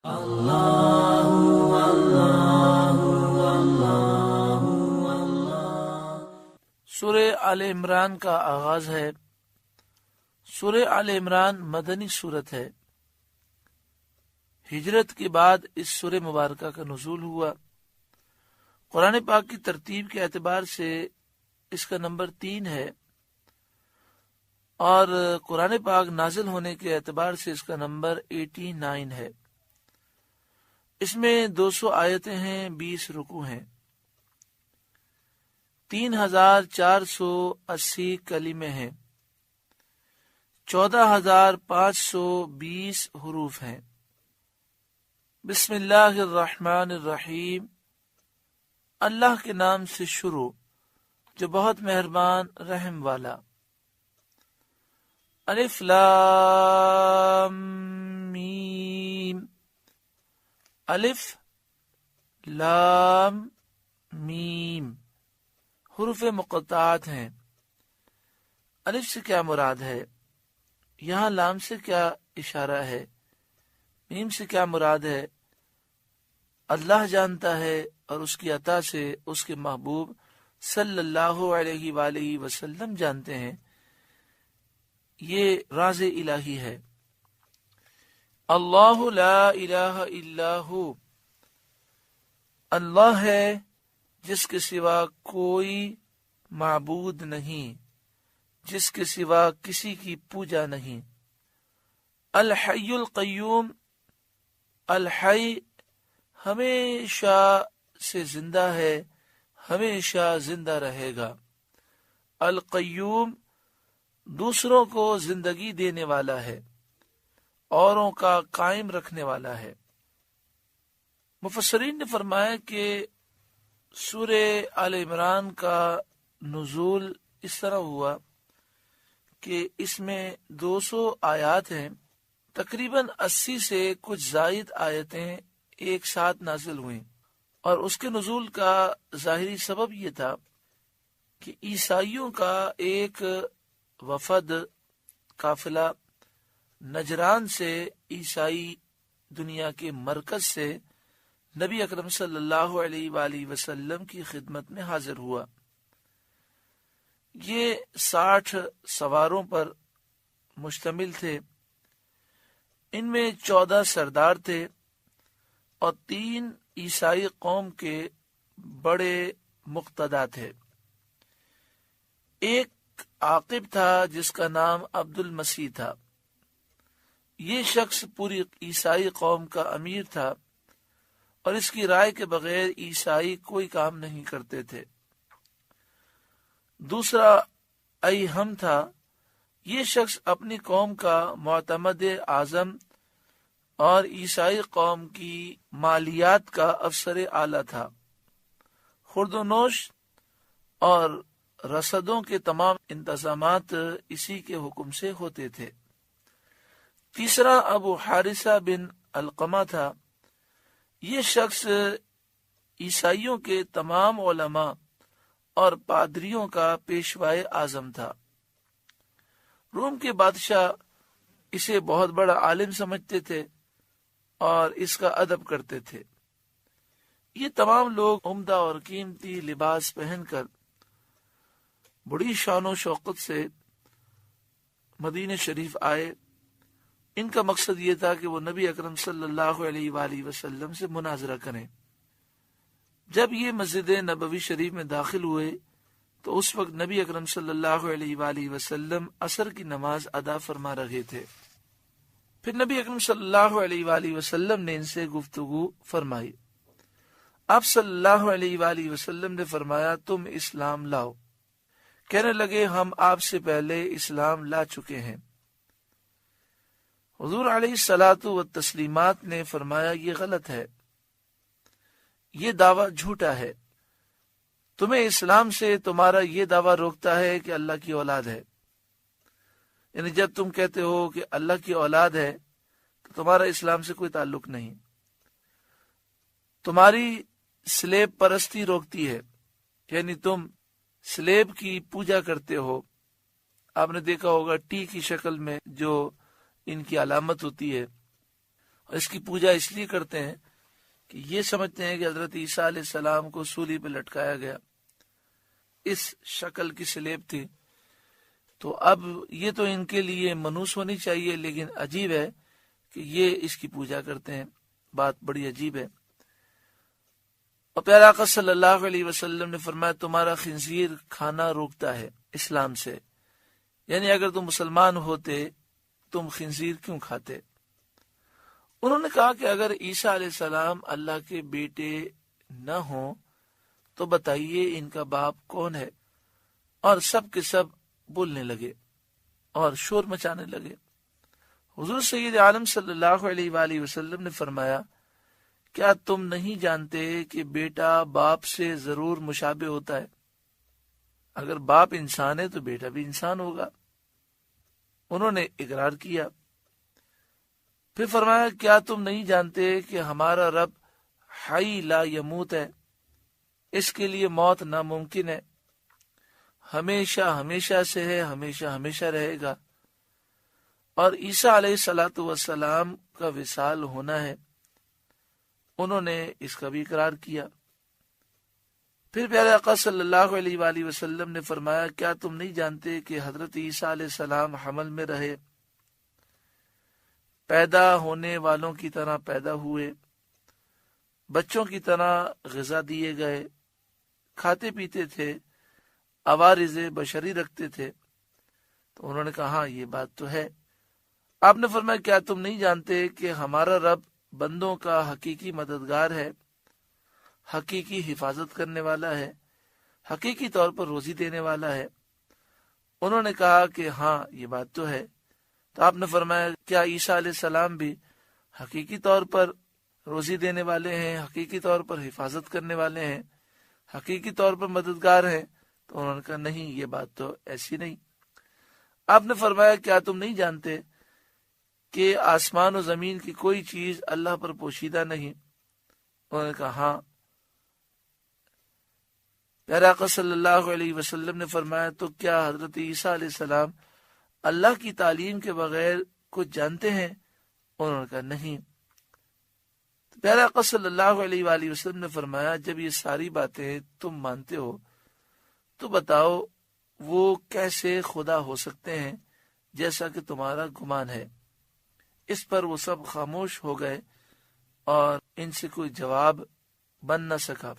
سورہ آل عمران کا آغاز ہے۔ سورہ آل عمران مدنی سورت ہے۔ ہجرت کے بعد اس سورہ مبارکہ کا نزول ہوا۔ قرآن پاک کی ترتیب کے اعتبار سے اس کا نمبر 3 ہے، اور قرآن پاک نازل ہونے کے اعتبار سے اس کا نمبر 89 ہے۔ اس میں 200 آیتیں ہیں، 20 رکوع ہیں، 3480 کلمے ہیں، 14520 حروف ہیں۔ بسم اللہ الرحمن الرحیم، اللہ کے نام سے شروع جو بہت مہربان رحم والا۔ الف لام میم، الف لام میم حروف مقطعات ہیں۔ الف سے کیا مراد ہے؟ یہاں لام سے کیا اشارہ ہے؟ میم سے کیا مراد ہے؟ اللہ جانتا ہے، اور اس کی عطا سے اس کے محبوب صلی اللہ علیہ وآلہ وسلم جانتے ہیں۔ یہ راز الہی ہے۔ اللہ لا الہ الا ہو، اللہ ہے جس کے سوا کوئی معبود نہیں، جس کے سوا کسی کی پوجا نہیں۔ الحی القیوم، الحی ہمیشہ سے زندہ ہے، ہمیشہ زندہ رہے گا۔ القیوم دوسروں کو زندگی دینے والا ہے، اوروں کا قائم رکھنے والا ہے۔ مفسرین نے فرمایا کہ سورہ آل عمران کا نزول اس طرح ہوا کہ اس میں 200 آیات ہیں، تقریباً 80 سے کچھ زائد آیتیں ایک ساتھ نازل ہوئیں، اور اس کے نزول کا ظاہری سبب یہ تھا کہ عیسائیوں کا ایک وفد قافلہ نجران سے، عیسائی دنیا کے مرکز سے نبی اکرم صلی اللہ علیہ وآلہ وسلم کی خدمت میں حاضر ہوا۔ یہ 60 سواروں پر مشتمل تھے۔ ان میں 14 سردار تھے اور 3 عیسائی قوم کے بڑے مقتدا تھے۔ ایک عاقب تھا جس کا نام عبد المسیح تھا۔ یہ شخص پوری عیسائی قوم کا امیر تھا، اور اس کی رائے کے بغیر عیسائی کوئی کام نہیں کرتے تھے۔ دوسرا ایہم تھا۔ یہ شخص اپنی قوم کا معتمد اعظم اور عیسائی قوم کی مالیات کا افسر اعلیٰ تھا۔ خورد و نوش اور رسدوں کے تمام انتظامات اسی کے حکم سے ہوتے تھے۔ تیسرا ابو حارثہ بن علقمہ تھا۔ یہ شخص عیسائیوں کے تمام علماء اور پادریوں کا پیشوائے اعظم تھا۔ روم کے بادشاہ اسے بہت بڑا عالم سمجھتے تھے اور اس کا ادب کرتے تھے۔ یہ تمام لوگ عمدہ اور قیمتی لباس پہن کر بڑی شان و شوقت سے مدینہ شریف آئے۔ ان کا مقصد یہ تھا کہ وہ نبی اکرم صلی اللہ علیہ وآلہ وسلم سے مناظرہ کریں۔ جب یہ مسجد نبوی شریف میں داخل ہوئے تو اس وقت نبی اکرم صلی اللہ علیہ وآلہ وسلم عصر کی نماز ادا فرما رہے تھے۔ پھر نبی اکرم صلی اللہ علیہ وآلہ وسلم نے ان سے گفتگو فرمائی۔ آپ صلی اللہ علیہ وآلہ وسلم نے فرمایا، تم اسلام لاؤ۔ کہنے لگے، ہم آپ سے پہلے اسلام لا چکے ہیں۔ حضور علیہ الصلاۃ والتسلیمات نے فرمایا، یہ غلط ہے، یہ دعویٰ جھوٹا ہے۔ تمہیں اسلام سے تمہارا یہ دعویٰ روکتا ہے کہ اللہ کی اولاد ہے۔ یعنی جب تم کہتے ہو کہ اللہ کی اولاد ہے تو تمہارا اسلام سے کوئی تعلق نہیں۔ تمہاری سلیب پرستی روکتی ہے، یعنی تم سلیب کی پوجا کرتے ہو۔ آپ نے دیکھا ہوگا ٹی کی شکل میں جو ان کی علامت ہوتی ہے، اور اس کی پوجا اس لیے کرتے ہیں کہ یہ سمجھتے ہیں کہ حضرت عیسیٰ علیہ السلام کو سولی پہ لٹکایا گیا، اس شکل کی سلیب تھی۔ تو اب یہ تو ان کے لیے منحوس ہونی چاہیے، لیکن عجیب ہے کہ یہ اس کی پوجا کرتے ہیں، بات بڑی عجیب ہے۔ اور پیارا آقا صلی اللہ علیہ وسلم نے فرمایا تمہارا خنزیر کھانا روکتا ہے اسلام سے، یعنی اگر تم مسلمان ہوتے تم خنزیر کیوں کھاتے؟ انہوں نے کہا کہ اگر عیسیٰ علیہ السلام اللہ کے بیٹے نہ ہوں تو بتائیے ان کا باپ کون ہے؟ اور سب کے سب بولنے لگے اور شور مچانے لگے۔ حضور سید عالم صلی اللہ علیہ وآلہ وسلم نے فرمایا کیا تم نہیں جانتے کہ بیٹا باپ سے ضرور مشابہ ہوتا ہے؟ اگر باپ انسان ہے تو بیٹا بھی انسان ہوگا۔ انہوں نے اقرار کیا۔ پھر فرمایا کیا تم نہیں جانتے کہ ہمارا رب حی لا یموت ہے، اس کے لیے موت ناممکن ہے، ہمیشہ ہمیشہ سے ہے، ہمیشہ ہمیشہ رہے گا، اور عیسیٰ علیہ الصلوۃ والسلام کا وصال ہونا ہے۔ انہوں نے اس کا بھی اقرار کیا۔ پھر پیارے آقا صلی اللہ علیہ وآلہ وسلم نے فرمایا کیا تم نہیں جانتے کہ حضرت عیسیٰ علیہ السلام حمل میں رہے، پیدا ہونے والوں کی طرح پیدا ہوئے، بچوں کی طرح غذا دیے گئے، کھاتے پیتے تھے، عوارض بشری رکھتے تھے؟ تو انہوں نے کہا ہاں یہ بات تو ہے۔ آپ نے فرمایا کیا تم نہیں جانتے کہ ہمارا رب بندوں کا حقیقی مددگار ہے، حقیقی حفاظت کرنے والا ہے، حقیقی طور پر روزی دینے والا ہے؟ انہوں نے کہا کہ ہاں یہ بات تو ہے۔ تو آپ نے فرمایا کیا عیسیٰ علیہ السلام بھی حقیقی طور پر روزی دینے والے ہیں، حقیقی طور پر حفاظت کرنے والے ہیں، حقیقی طور پر مددگار ہیں؟ تو انہوں نے کہا نہیں یہ بات تو ایسی نہیں۔ آپ نے فرمایا کیا تم نہیں جانتے کہ آسمان و زمین کی کوئی چیز اللہ پر پوشیدہ نہیں؟ انہوں نے کہا ہاں۔ پیارے آقا صلی اللہ علیہ وسلم نے فرمایا تو کیا حضرت عیسیٰ علیہ السلام اللہ کی تعلیم کے بغیر کچھ جانتے ہیں؟ انہوں نے کہا نہیں۔ پیارے آقا صلی اللہ علیہ وآلہ وسلم نے فرمایا جب یہ ساری باتیں تم مانتے ہو تو بتاؤ وہ کیسے خدا ہو سکتے ہیں جیسا کہ تمہارا گمان ہے؟ اس پر وہ سب خاموش ہو گئے اور ان سے کوئی جواب بن نہ سکا۔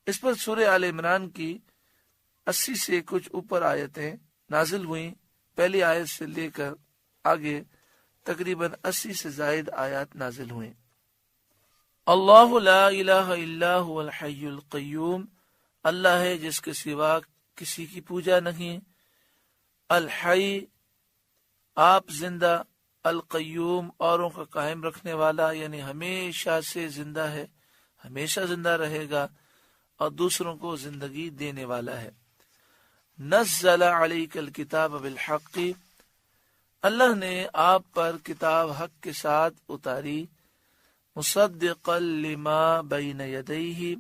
اس پر سورہ آل عمران کی 80 سے کچھ اوپر آیتیں نازل ہوئیں۔ پہلی آیت سے لے کر آگے تقریباً 80 سے زائد آیات نازل ہوئیں۔ اللہ لا الہ الا هو الحی القیوم، اللہ ہے جس کے سوا کسی کی پوجا نہیں، الحی آپ زندہ، القیوم اوروں کا قائم رکھنے والا، یعنی ہمیشہ سے زندہ ہے، ہمیشہ زندہ رہے گا اور دوسروں کو زندگی دینے والا ہے۔ نزل علیک الکتاب بالحق، اللہ نے آپ پر کتاب حق کے ساتھ اتاری، مصدقا لما بین یدیہ،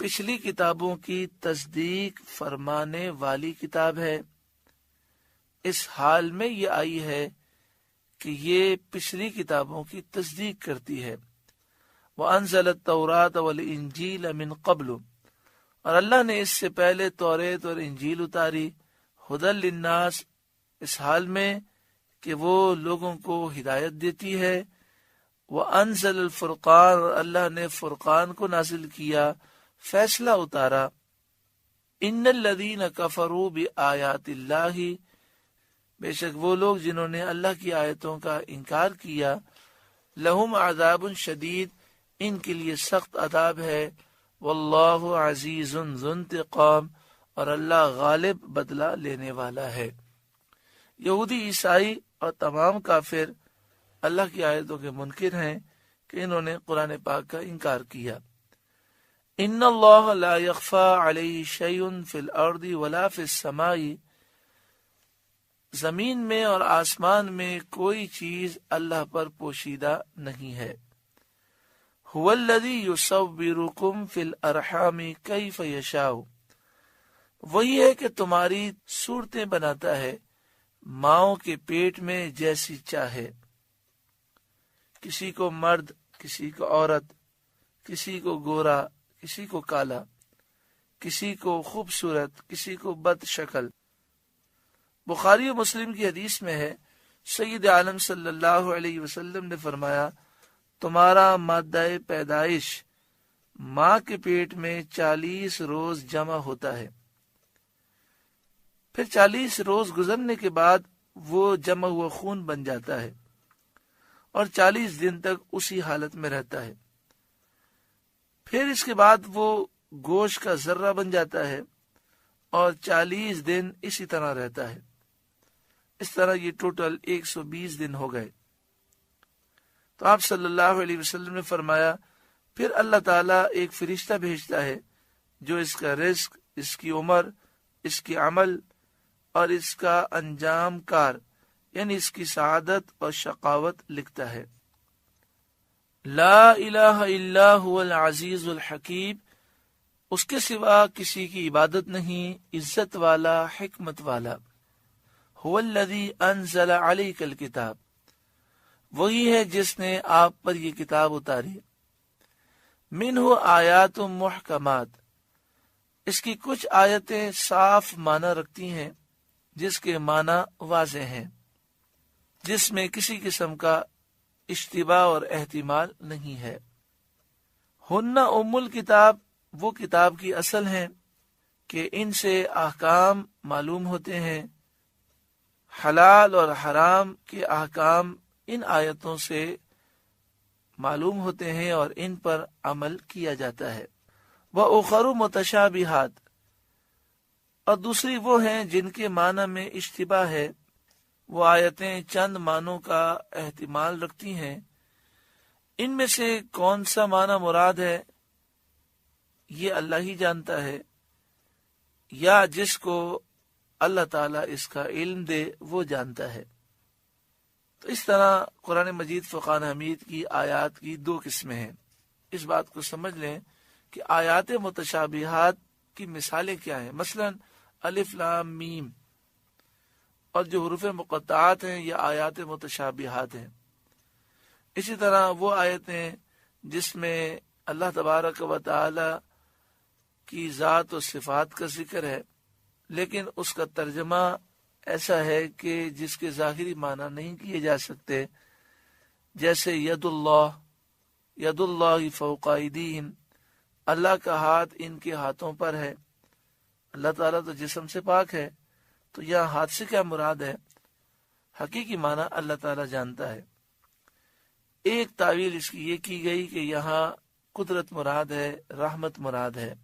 پچھلی کتابوں کی تصدیق فرمانے والی کتاب ہے۔ اس حال میں یہ آئی ہے کہ یہ پچھلی کتابوں کی تصدیق کرتی ہے۔ وَأَنزَلَ التَّوْرَاةَ وَالْإِنْجِيلَ مِنْ قَبْلُ، اور اللہ نے اس سے پہلے توریت اور انجیل اتاری، ہدی للناس، اس حال میں کہ وہ لوگوں کو ہدایت دیتی ہے، وَأَنزَلَ الْفُرْقَانَ، اور اللہ نے فرقان کو نازل کیا، فیصلہ اتارا۔ ان الذین کفروا بآیات اللہ، بے شک وہ لوگ جنہوں نے اللہ کی آیتوں کا انکار کیا، لہم عذاب شدید، ان کے لیے سخت عذاب ہے، واللہ عزیز ذو انتقام، اور اللہ غالب بدلہ لینے والا ہے۔ یہودی عیسائی اور تمام کافر اللہ کی آیتوں کے منکر ہیں کہ انہوں نے قرآن پاک کا انکار کیا۔ ان اللہ لا یخفی علیہ شیء فی الارض ولا فی السماء، زمین میں اور آسمان میں کوئی چیز اللہ پر پوشیدہ نہیں ہے۔ هو الذی یصورکم فی الارحام کیف یشاء، وہی ہے کہ تمہاری صورتیں بناتا ہے ماؤں کے پیٹ میں جیسی چاہے۔ کسی کو مرد، کسی کو عورت، کسی کو گورا، کسی کو کالا، کسی کو خوبصورت، کسی کو بد شکل۔ بخاری و مسلم کی حدیث میں ہے، سید عالم صلی اللہ علیہ وسلم نے فرمایا، تمہارا مادہ پیدائش ماں کے پیٹ میں 40 روز جمع ہوتا ہے، پھر 40 روز گزرنے کے بعد وہ جمع ہوا خون بن جاتا ہے اور 40 دن تک اسی حالت میں رہتا ہے، پھر اس کے بعد وہ گوشت کا ذرہ بن جاتا ہے اور 40 دن اسی طرح رہتا ہے۔ اس طرح یہ ٹوٹل 120 دن ہو گئے۔ تو آپ صلی اللہ علیہ وسلم نے فرمایا، پھر اللہ تعالیٰ ایک فرشتہ بھیجتا ہے جو اس کا رزق، اس کی عمر، اس کی عمل اور اس کا انجام کار، یعنی اس کی سعادت اور شقاوت لکھتا ہے۔ لا الہ الا هو العزیز الحکیم، اس کے سوا کسی کی عبادت نہیں، عزت والا، حکمت والا۔ هو الذی انزل علیک الکتاب، وہی ہے جس نے آپ پر یہ کتاب اتاری۔ منہ آیات محکمات، اس کی کچھ آیتیں صاف معنی رکھتی ہیں، جس کے معنی واضح ہیں، جس میں کسی قسم کا اشتباہ اور احتمال نہیں ہے۔ ہن ام الکتاب، وہ کتاب کی اصل ہیں کہ ان سے احکام معلوم ہوتے ہیں، حلال اور حرام کے احکام ان آیتوں سے معلوم ہوتے ہیں اور ان پر عمل کیا جاتا ہے۔ وَأُخَرُ مُتَشَابِهَاتٌ، اور دوسری وہ ہیں جن کے معنی میں اشتباہ ہے۔ وہ آیتیں چند معنوں کا احتمال رکھتی ہیں، ان میں سے کون سا معنی مراد ہے یہ اللہ ہی جانتا ہے، یا جس کو اللہ تعالیٰ اس کا علم دے وہ جانتا ہے۔ تو اس طرح قرآن مجید فرقان حمید کی آیات کی 2 قسمیں ہیں۔ اس بات کو سمجھ لیں کہ آیات متشابہات کی مثالیں کیا ہیں۔ مثلا الف لام میم، اور جو حروف مقطعات ہیں یہ آیات متشابہات ہیں۔ اسی طرح وہ آیتیں جس میں اللہ تبارک و تعالی کی ذات و صفات کا ذکر ہے، لیکن اس کا ترجمہ ایسا ہے کہ جس کے ظاہری معنی نہیں کیے جا سکتے، جیسے ید اللہ فوق ایدیہم، اللہ کا ہاتھ ان کے ہاتھوں پر ہے۔ اللہ تعالیٰ تو جسم سے پاک ہے، تو یہاں ہاتھ سے کیا مراد ہے؟ حقیقی معنی اللہ تعالیٰ جانتا ہے۔ ایک تعویل اس کی یہ کی گئی کہ یہاں قدرت مراد ہے، رحمت مراد ہے،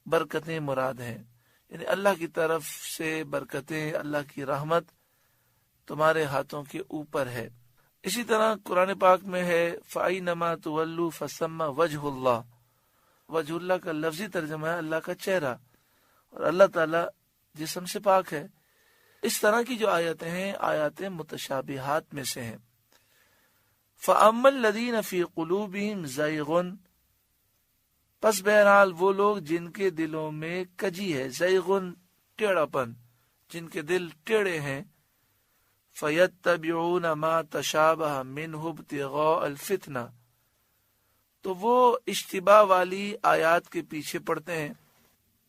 برکتیں مراد ہیں، یعنی اللہ کی طرف سے برکتیں، اللہ کی رحمت تمہارے ہاتھوں کے اوپر ہے۔ اسی طرح قرآن پاک میں ہے فَأَيْنَمَا تُوَلُّوا فَثَمَّ وَجْهُ اللَّهِ، وجہ اللہ کا لفظی ترجمہ ہے اللہ کا چہرہ، اور اللہ تعالیٰ جسم سے پاک ہے۔ اس طرح کی جو آیتیں ہیں آیات متشابہات میں سے ہیں۔ فَأَمَّا الَّذِينَ فِي قُلُوبِهِمْ زَيْغٌ، پس بہرحال وہ لوگ جن کے دلوں میں کجی ہے، زیغن ٹیڑھا پن، جن کے دل ٹیڑھے ہیں، فَيَتَّبِعُونَ مَا تَشَابَهَ مِنْهُ ابْتِغَاءَ الْفِتْنَةِ، تو وہ اشتباہ والی آیات کے پیچھے پڑتے ہیں،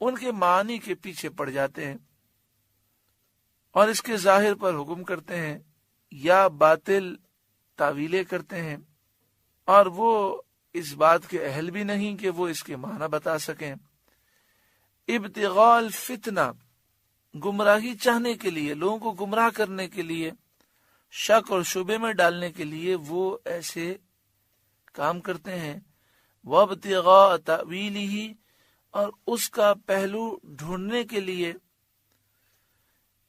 ان کے معنی کے پیچھے پڑ جاتے ہیں اور اس کے ظاہر پر حکم کرتے ہیں یا باطل تعویلیں کرتے ہیں، اور وہ اس بات کے اہل بھی نہیں کہ وہ اس کے معنی بتا سکیں۔ ابتغاء الفتنہ، گمراہی چاہنے کے لیے، لوگوں کو گمراہ کرنے کے لیے، شک اور شبے میں ڈالنے کے لیے وہ ایسے کام کرتے ہیں۔ وابتغاء تأویلہ، اور اس کا پہلو ڈھونڈنے کے لیے،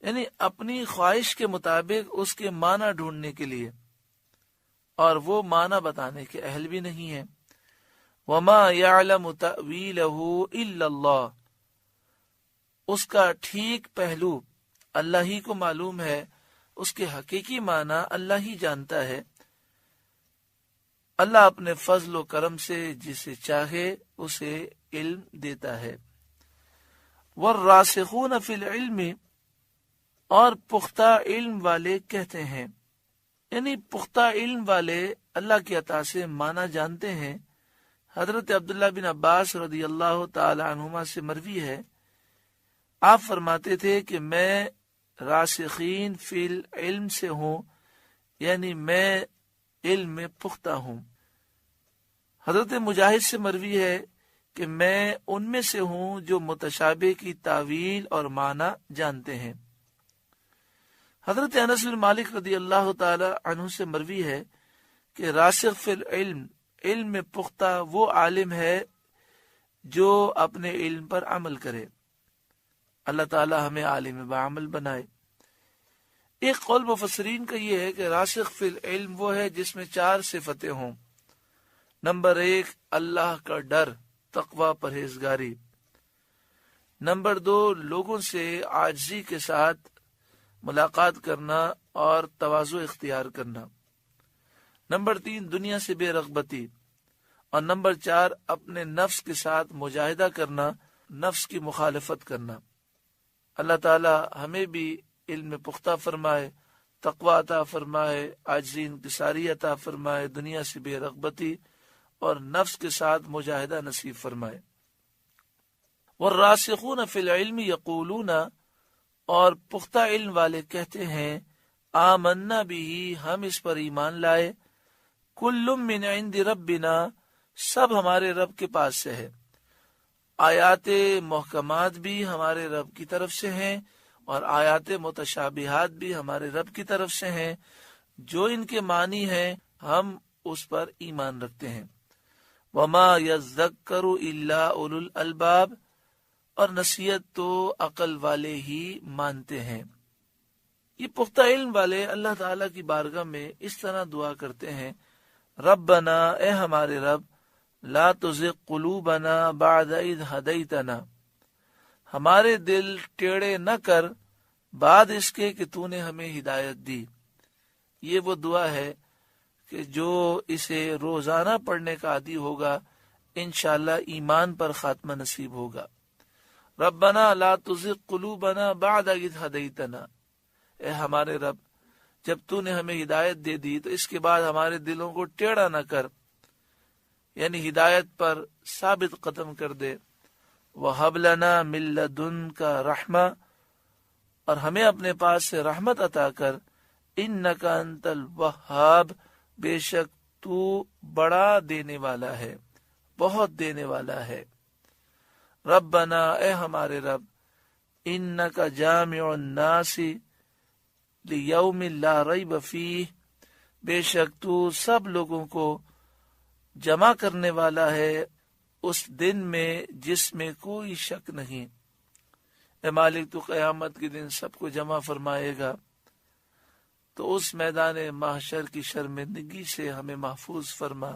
یعنی اپنی خواہش کے مطابق اس کے معنی ڈھونڈنے کے لیے، اور وہ معنی بتانے کے اہل بھی نہیں ہے۔ وما يعلم تأویلہ الا اللہ، اس کا ٹھیک پہلو اللہ ہی کو معلوم ہے، اس کے حقیقی معنی اللہ ہی جانتا ہے۔ اللہ اپنے فضل و کرم سے جسے چاہے اسے علم دیتا ہے۔ والراسخون فی العلم، اور پختہ علم والے کہتے ہیں، یعنی پختہ علم والے اللہ کی عطا سے مانا جانتے ہیں۔ حضرت عبداللہ بن عباس رضی اللہ تعالی عنہما سے مروی ہے، آپ فرماتے تھے کہ میں راسخین فی العلم سے ہوں، یعنی میں علم میں پختہ ہوں۔ حضرت مجاہد سے مروی ہے کہ میں ان میں سے ہوں جو متشابہ کی تعویل اور معنی جانتے ہیں۔ حضرت انس بن مالک رضی اللہ تعالی عنہ سے مروی ہے کہ راسخ فی العلم، علم میں پختہ وہ عالم ہے جو اپنے علم پر عمل کرے۔ اللہ تعالی ہمیں عالم بعمل بنائے۔ ایک قول مفسرین کا یہ ہے کہ راسخ فی العلم وہ ہے جس میں 4 صفتیں ہوں۔ نمبر 1، اللہ کا ڈر، تقوی، پرہیزگاری۔ نمبر 2، لوگوں سے عاجزی کے ساتھ ملاقات کرنا اور تواضع اختیار کرنا۔ نمبر 3، دنیا سے بے رغبتی۔ اور نمبر 4، اپنے نفس کے ساتھ مجاہدہ کرنا، نفس کی مخالفت کرنا۔ اللہ تعالی ہمیں بھی علم میں پختہ فرمائے، تقوی عطا فرمائے، عاجزی انکساری عطا فرمائے، دنیا سے بے رغبتی اور نفس کے ساتھ مجاہدہ نصیب فرمائے۔ والراسخون فی العلم یقولون، اور پختہ علم والے کہتے ہیں، آمنا بھی، ہم اس پر ایمان لائے، کل من عند ربنا، سب ہمارے رب کے پاس سے ہے۔ آیات محکمات بھی ہمارے رب کی طرف سے ہیں اور آیات متشابہات بھی ہمارے رب کی طرف سے ہیں، جو ان کے معنی ہیں ہم اس پر ایمان رکھتے ہیں۔ وما یذکر الا اولو الالباب، اور نصیحت تو عقل والے ہی مانتے ہیں۔ یہ پختہ علم والے اللہ تعالیٰ کی بارگاہ میں اس طرح دعا کرتے ہیں، ربنا، اے ہمارے رب، لا تزغ قلوبنا بعد اذ ہدیتنا، ہمارے دل ٹیڑے نہ کر بعد اس کے کہ تو نے ہمیں ہدایت دی۔ یہ وہ دعا ہے کہ جو اسے روزانہ پڑھنے کا عادی ہوگا انشاءاللہ ایمان پر خاتمہ نصیب ہوگا۔ ربنا لا تزغ قلوبنا بعد اذ ہدیتنا، اے ہمارے رب، جب تو نے ہمیں ہدایت دے دی تو اس کے بعد ہمارے دلوں کو ٹیڑھا نہ کر، یعنی ہدایت پر ثابت قدم کر دے۔ وَهَبْ لَنَا مِن لَّدُنْكَ رَحْمَةً، اور ہمیں اپنے پاس سے رحمت عطا کر، إِنَّكَ أَنتَ الْوَهَّابُ، بے شک تو بڑا دینے والا ہے، بہت دینے والا ہے۔ ربنا، اے ہمارے رب، إِنَّكَ جَامِعُ النَّاسِ لِيَوْمٍ لَا رَيْبَ فِيهِ، بے شک تو سب لوگوں کو جمع کرنے والا ہے اس دن میں جس میں کوئی شک نہیں۔ اے مالک، تو قیامت کے دن سب کو جمع فرمائے گا، تو اس میدان محشر کی شرمندگی سے ہمیں محفوظ فرما۔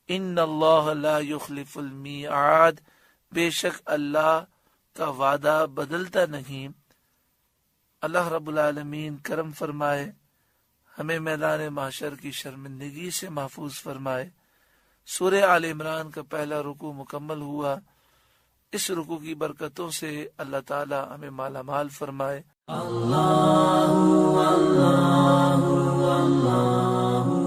ان اللہ لا یخلف المیعاد، بے شک اللہ کا وعدہ بدلتا نہیں۔ اللہ رب العالمین کرم فرمائے، ہمیں میدان محشر کی شرمندگی سے محفوظ فرمائے۔ سورہ آل عمران کا پہلا رکوع مکمل ہوا، اس رکوع کی برکتوں سے اللہ تعالی ہمیں مالا مال فرمائے۔ اللہ اللہ اللہ